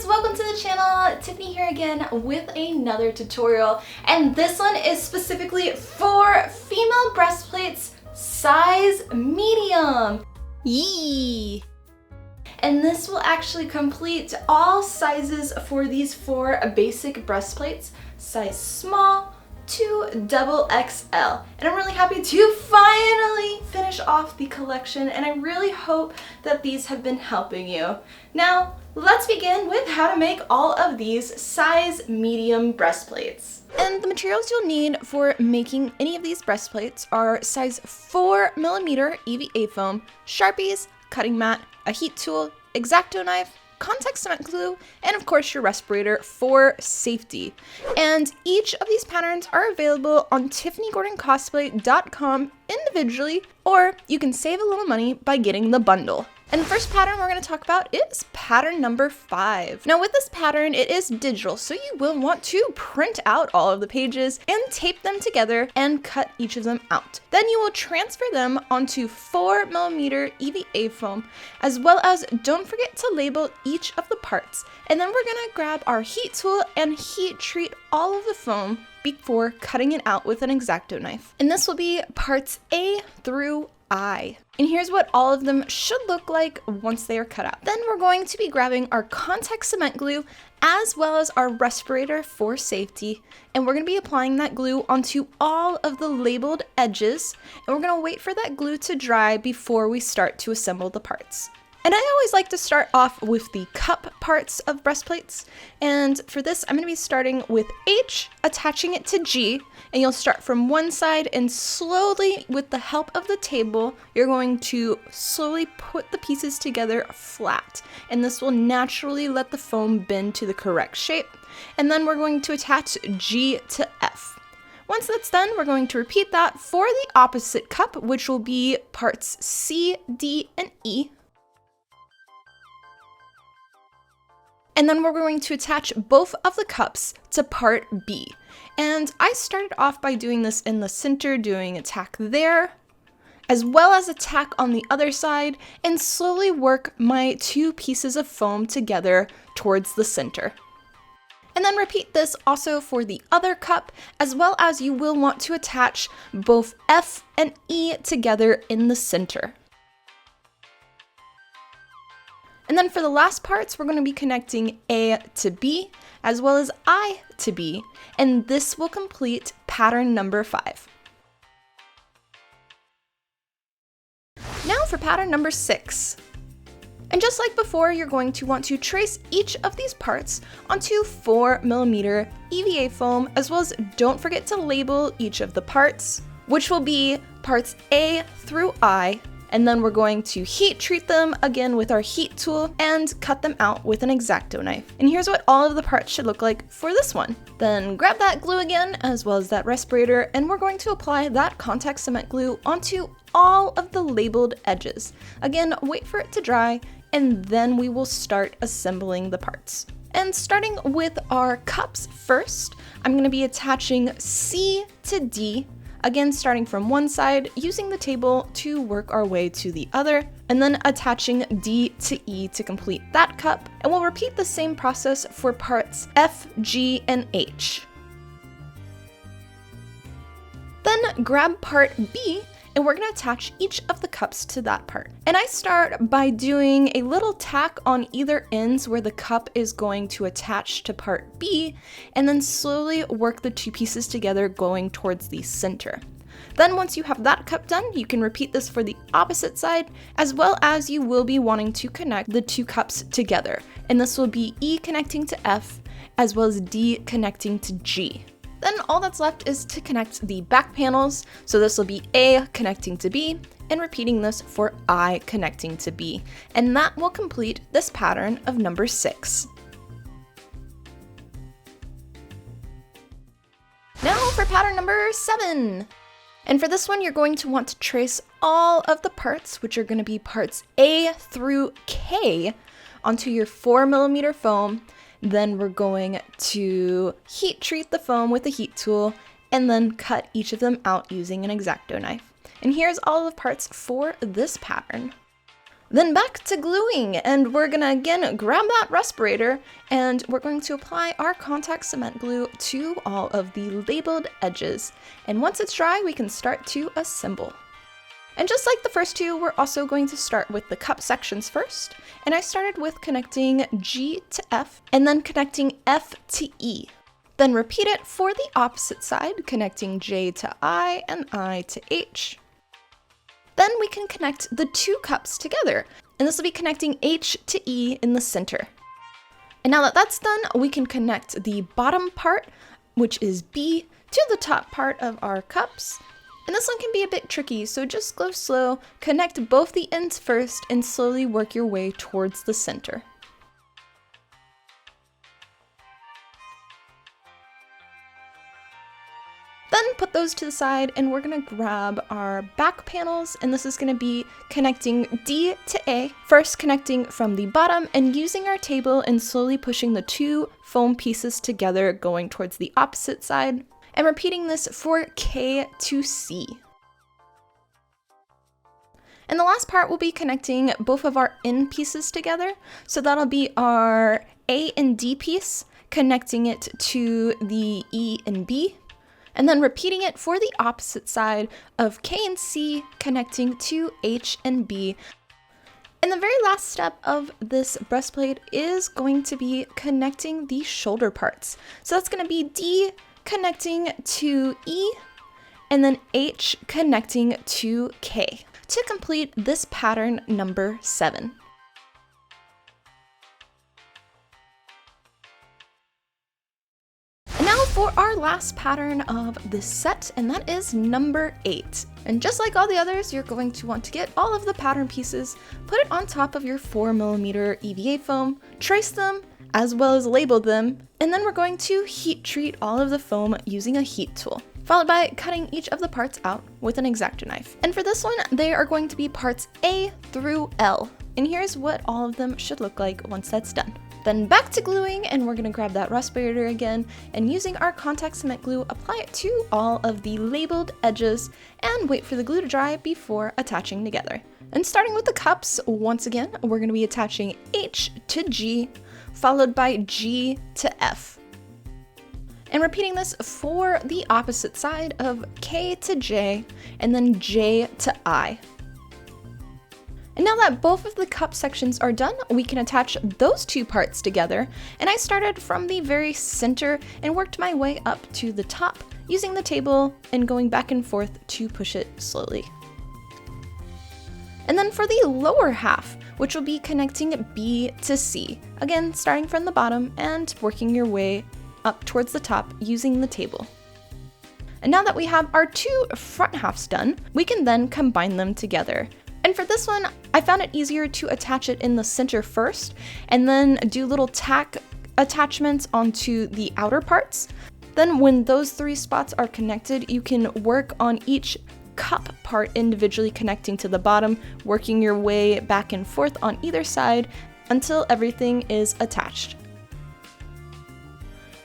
welcome to the channel. Tiffany here again with another tutorial, and this one is specifically for female breastplates size medium. Yee! And this will actually complete all sizes for these 4 basic breastplates, size small to double XL. And I'm really happy to finally finish off the collection, and I really hope that these have been helping you. Now, let's begin with how to make all of these size medium breastplates. And the materials you'll need for making any of these breastplates are size 4mm EVA foam, Sharpies, cutting mat, a heat tool, X-Acto knife, contact cement glue, and of course your respirator for safety. And each of these patterns are available on TiffanyGordonCosplay.com individually, or you can save a little money by getting the bundle. And the first pattern we're going to talk about is pattern number 5. Now with this pattern, it is digital, so you will want to print out all of the pages and tape them together and cut each of them out. Then you will transfer them onto 4mm EVA foam, as well as don't forget to label each of the parts. And then we're going to grab our heat tool and heat treat all of the foam before cutting it out with an X-Acto knife. And this will be parts A through I. And here's what all of them should look like once they are cut out. Then we're going to be grabbing our contact cement glue as well as our respirator for safety, and we're going to be applying that glue onto all of the labeled edges, and we're going to wait for that glue to dry before we start to assemble the parts. And I always like to start off with the cup parts of breastplates. And for this, I'm going to be starting with H, attaching it to G. And you'll start from one side and slowly, with the help of the table, you're going to slowly put the pieces together flat. And this will naturally let the foam bend to the correct shape. And then we're going to attach G to F. Once that's done, we're going to repeat that for the opposite cup, which will be parts C, D, and E. And then we're going to attach both of the cups to part B. And I started off by doing this in the center, doing a tack there, as well as a tack on the other side, and slowly work my 2 pieces of foam together towards the center. And then repeat this also for the other cup, as well as you will want to attach both F and E together in the center. And then for the last parts, we're going to be connecting A to B, as well as I to B, and this will complete pattern number 5. Now for pattern number 6. And just like before, you're going to want to trace each of these parts onto 4mm EVA foam, as well as don't forget to label each of the parts, which will be parts A through I. And then we're going to heat treat them again with our heat tool and cut them out with an X-Acto knife. And here's what all of the parts should look like for this one. Then grab that glue again, as well as that respirator, and we're going to apply that contact cement glue onto all of the labeled edges. Again, wait for it to dry, and then we will start assembling the parts. And starting with our cups first, I'm going to be attaching C to D. Again, starting from one side, using the table to work our way to the other, and then attaching D to E to complete that cup. And we'll repeat the same process for parts F, G, and H. Then grab part B, and we're going to attach each of the cups to that part. And I start by doing a little tack on either ends where the cup is going to attach to part B, and then slowly work the 2 pieces together going towards the center. Then once you have that cup done, you can repeat this for the opposite side, as well as you will be wanting to connect the 2 cups together. And this will be E connecting to F, as well as D connecting to G. Then all that's left is to connect the back panels, so this will be A connecting to B, and repeating this for I connecting to B, and that will complete this pattern of number 6. Now for pattern number 7. And for this one, you're going to want to trace all of the parts, which are going to be parts A through K, onto your 4mm foam. Then we're going to heat treat the foam with a heat tool, and then cut each of them out using an X-Acto knife. And here's all the parts for this pattern. Then back to gluing, and we're gonna again grab that respirator, and we're going to apply our contact cement glue to all of the labeled edges. And once it's dry, we can start to assemble. And just like the first two, we're also going to start with the cup sections first. And I started with connecting G to F, and then connecting F to E. Then repeat it for the opposite side, connecting J to I and I to H. Then we can connect the two cups together, and this will be connecting H to E in the center. And now that that's done, we can connect the bottom part, which is B, to the top part of our cups. And this one can be a bit tricky, so just go slow, connect both the ends first, and slowly work your way towards the center. Then put those to the side, and we're gonna grab our back panels, and this is gonna be connecting D to A, first connecting from the bottom and using our table and slowly pushing the two foam pieces together going towards the opposite side, and repeating this for K to C. And the last part will be connecting both of our end pieces together, so that'll be our A and D piece, connecting it to the E and B, and then repeating it for the opposite side of K and C, connecting to H and B. And the very last step of this breastplate is going to be connecting the shoulder parts. So that's going to be D connecting to E, and then H connecting to K to complete this pattern number 7. And now for our last pattern of this set, and that is number 8. And just like all the others, you're going to want to get all of the pattern pieces, put it on top of your 4mm EVA foam, trace them, as well as label them, and then we're going to heat treat all of the foam using a heat tool, followed by cutting each of the parts out with an X-Acto knife. And for this one, they are going to be parts A through L. And here's what all of them should look like once that's done. Then back to gluing, and we're gonna grab that respirator again, and using our contact cement glue, apply it to all of the labeled edges, and wait for the glue to dry before attaching together. And starting with the cups, once again, we're gonna be attaching H to G, followed by G to F. And repeating this for the opposite side of K to J, and then J to I. And now that both of the cup sections are done, we can attach those two parts together. And I started from the very center and worked my way up to the top, using the table and going back and forth to push it slowly. And then for the lower half, which will be connecting B to C, again, starting from the bottom and working your way up towards the top using the table. And now that we have our two front halves done, we can then combine them together. And for this one, I found it easier to attach it in the center first, and then do little tack attachments onto the outer parts. Then when those 3 spots are connected, you can work on each cup part individually connecting to the bottom, working your way back and forth on either side until everything is attached.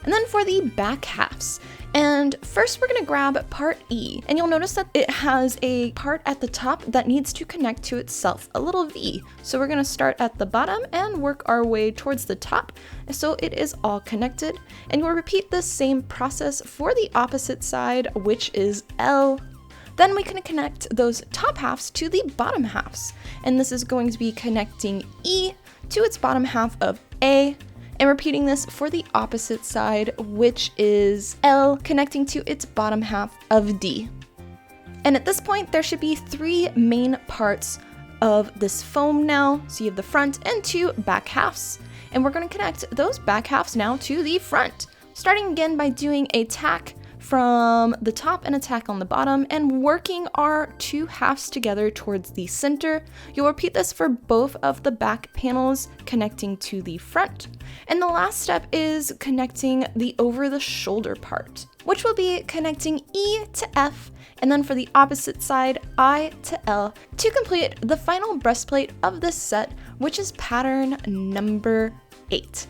And then for the back halves, and first we're gonna grab part E, and you'll notice that it has a part at the top that needs to connect to itself, a little V. So we're gonna start at the bottom and work our way towards the top so it is all connected. And we'll repeat the same process for the opposite side, which is L. Then we can connect those top halves to the bottom halves. And this is going to be connecting E to its bottom half of A, and repeating this for the opposite side, which is L connecting to its bottom half of D. And at this point, there should be 3 main parts of this foam now. So you have the front and 2 back halves. And we're going to connect those back halves now to the front, starting again by doing a tack from the top and a tack on the bottom and working our 2 halves together towards the center. You'll repeat this for both of the back panels connecting to the front. And the last step is connecting the over the shoulder part, which will be connecting E to F, and then for the opposite side, I to L, to complete the final breastplate of this set, which is pattern number 8.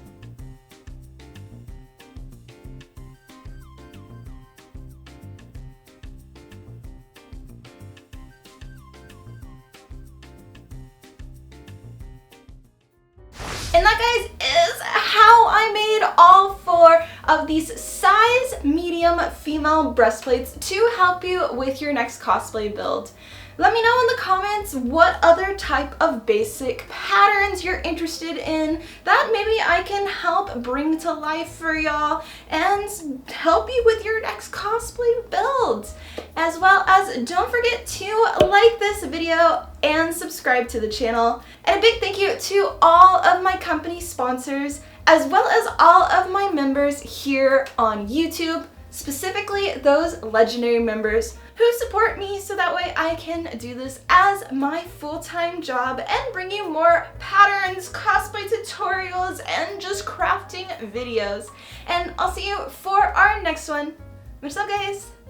of these size medium female breastplates to help you with your next cosplay build. Let me know in the comments what other type of basic patterns you're interested in that maybe I can help bring to life for y'all and help you with your next cosplay build. As well as don't forget to like this video and subscribe to the channel. And a big thank you to all of my company sponsors as well as all of my members here on YouTube, specifically those legendary members who support me so that way I can do this as my full-time job and bring you more patterns, cosplay tutorials, and just crafting videos. And I'll see you for our next one. Much love, guys!